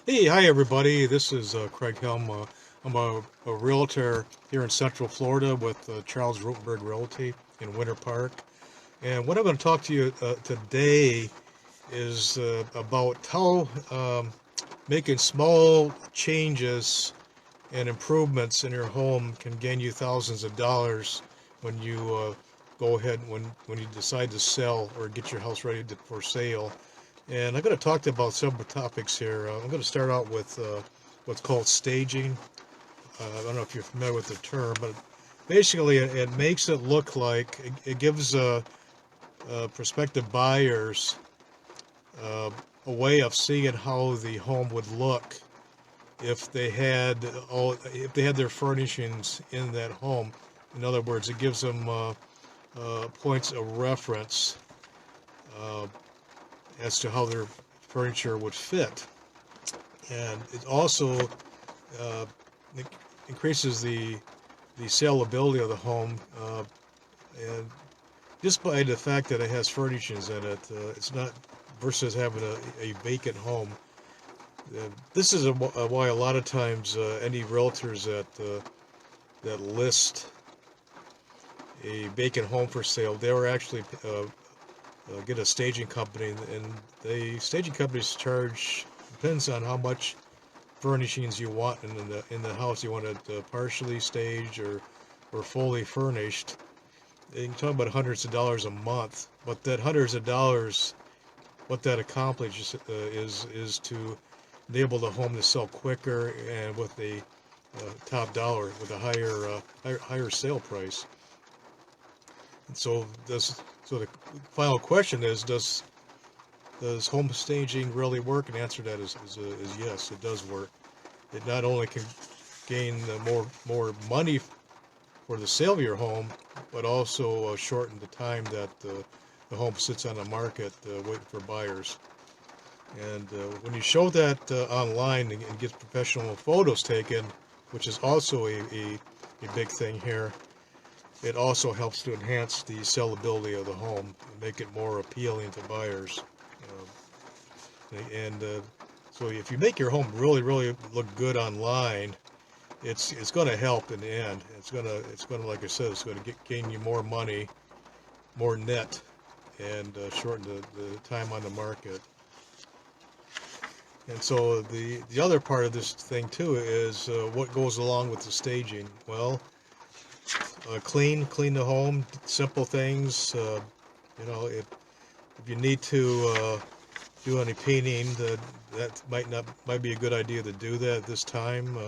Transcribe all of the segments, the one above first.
Hey, hi everybody. This is Craig Helm. I'm a realtor here in Central Florida with Charles Rutenberg Realty in Winter Park. And what I'm going to talk to you today is about how making small changes and improvements in your home can gain you thousands of dollars when you go ahead when you decide to sell or get your house ready for sale. And I'm going to talk to you about several topics here. I'm going to start out with what's called staging. I don't know if you're familiar with the term, but basically it makes it look like it gives prospective buyers uh, a way of seeing how the home would look if they had their furnishings in that home. In other words, it gives them points of reference uh, as to how their furniture would fit, and it also uh, increases the saleability of the home, and just by the fact that it has furnishings in it, it's not versus having a vacant home. This is why a lot of times any realtors that list a vacant home for sale, they were actually get a staging company, and the staging companies charge depends on how much furnishings you want in the house. You want it partially staged or fully furnished. You can talk about hundreds of dollars a month, but that hundreds of dollars, what that accomplishes is to enable the home to sell quicker and with a top dollar with a higher sale price. And so the final question is does home staging really work? And the answer to that is yes, it does work. It not only can gain more money for the sale of your home, but also shorten the time that the home sits on the market waiting for buyers. And when you show that online and get professional photos taken, which is also a big thing here, it also helps to enhance the sellability of the home and make it more appealing to buyers. And so if you make your home really look good online, it's going to help in the end. It's going to like I said, it's going to gain you more money, more net, and shorten the time on the market. And so the other part of this thing too is what goes along with the staging. Well, clean the home, simple things. If you need to do any painting, that might be a good idea to do that this time.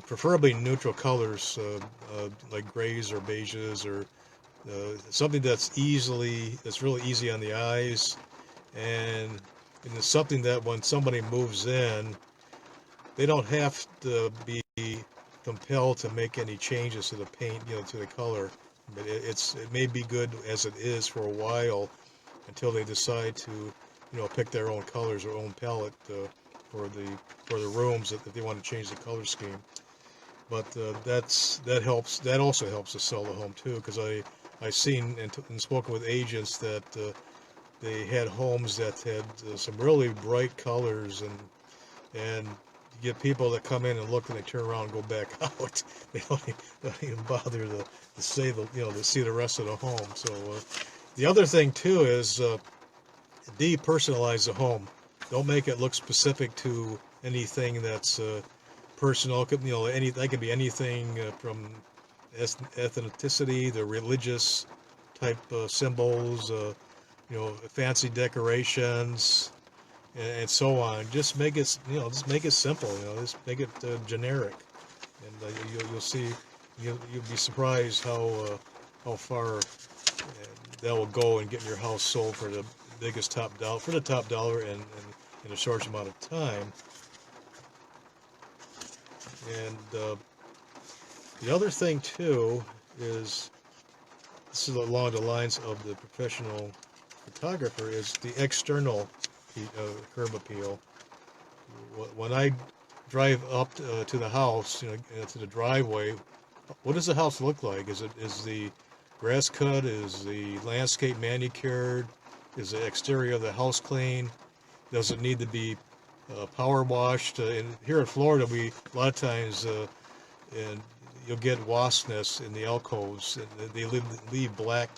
Preferably neutral colors like grays or beiges or something that's really easy on the eyes, and, and it's something that when somebody moves in, they don't have to be compelled to make any changes to the paint, to the color. But it may be good as it is for a while until they decide to, pick their own colors or own palette for the for the rooms that they want to change the color scheme. But that helps. That also helps to sell the home too, because I've seen and spoken with agents that they had homes that had some really bright colors, and you get people that come in and look and they turn around and go back out. They don't even bother to say to see the rest of the home. So the other thing too is depersonalize the home. Don't make it look specific to anything that's personal. That can be anything from ethnicity, the religious type symbols, fancy decorations, and so on. Just make it simple. Just make it generic, and you'll see, you'll be surprised how far that will go in getting your house sold for the biggest top dollar in a short amount of time. And the other thing too is this is along the lines of the professional photographer is the external curb appeal. When I drive up to the house, to the driveway, what does the house look like? Is the grass cut? Is the landscape manicured? Is the exterior of the house clean? Does it need to be power washed. And here in Florida, we a lot of times and you'll get wasp nests in the alcoves, and they leave black.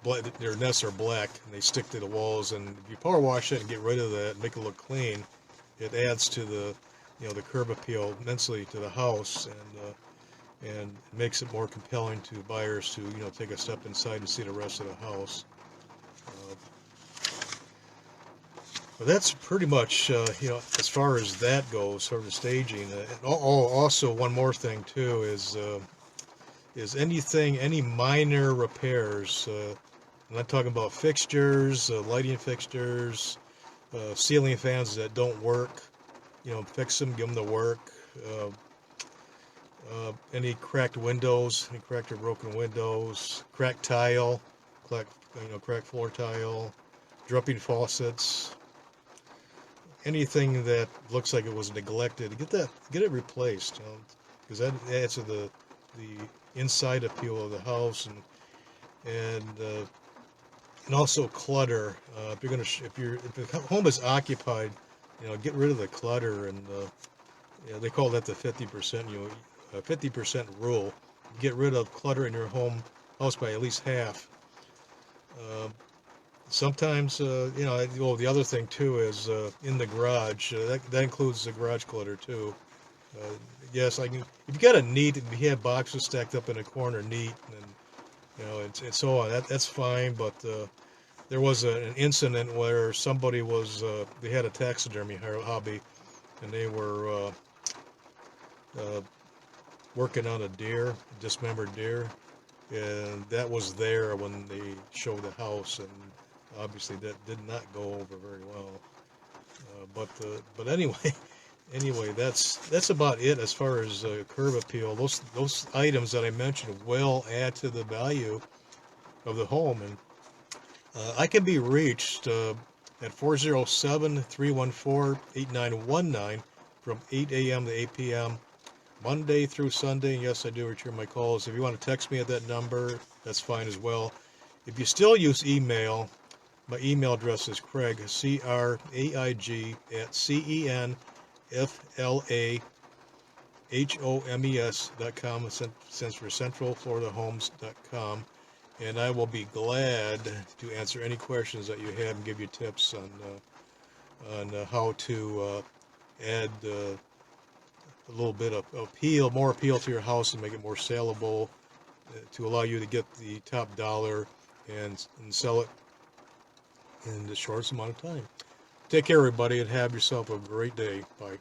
Their nests are black, and they stick to the walls. And if you power wash it and get rid of that, and make it look clean, it adds to the curb appeal immensely to the house, and makes it more compelling to buyers to take a step inside and see the rest of the house. Uh, but that's pretty much as far as that goes, sort of staging. Also, one more thing too is any minor repairs. I'm not talking about fixtures, lighting fixtures, ceiling fans that don't work. Fix them, give them the work. Uh, any cracked windows, any cracked or broken windows, cracked tile, cracked floor tile, dripping faucets, anything that looks like it was neglected, get it replaced, because that adds to the inside appeal of the house, and also clutter. If the home is occupied, get rid of the clutter, and they call that the 50%, 50% rule. Get rid of clutter in your house by at least half. Uh, Sometimes, the other thing too is in the garage. That includes the garage clutter too. Uh, yes, if you got if you have boxes stacked up in a corner neat, and so on, that's fine. But there was an incident where somebody they had a taxidermy hobby, and they were uh, working on a dismembered deer, and that was there when they showed the house, and obviously that did not go over very well. But anyway, anyway, that's about it as far as curb appeal. Those items that I mentioned will add to the value of the home, and I can be reached at 407-314-8919 from 8 a.m. to 8 p.m. Monday through Sunday. And yes, I do return my calls. If you want to text me at that number, that's fine as well. If you still use email, my email address is Craig, CRAIG, at CENFLAHOMES.com. It stands for CentralFloridaHomes.com. And I will be glad to answer any questions that you have and give you tips on how to add a little bit of more appeal to your house and make it more saleable, to allow you to get the top dollar and sell it in the shortest amount of time. Take care, everybody, and have yourself a great day. Bye.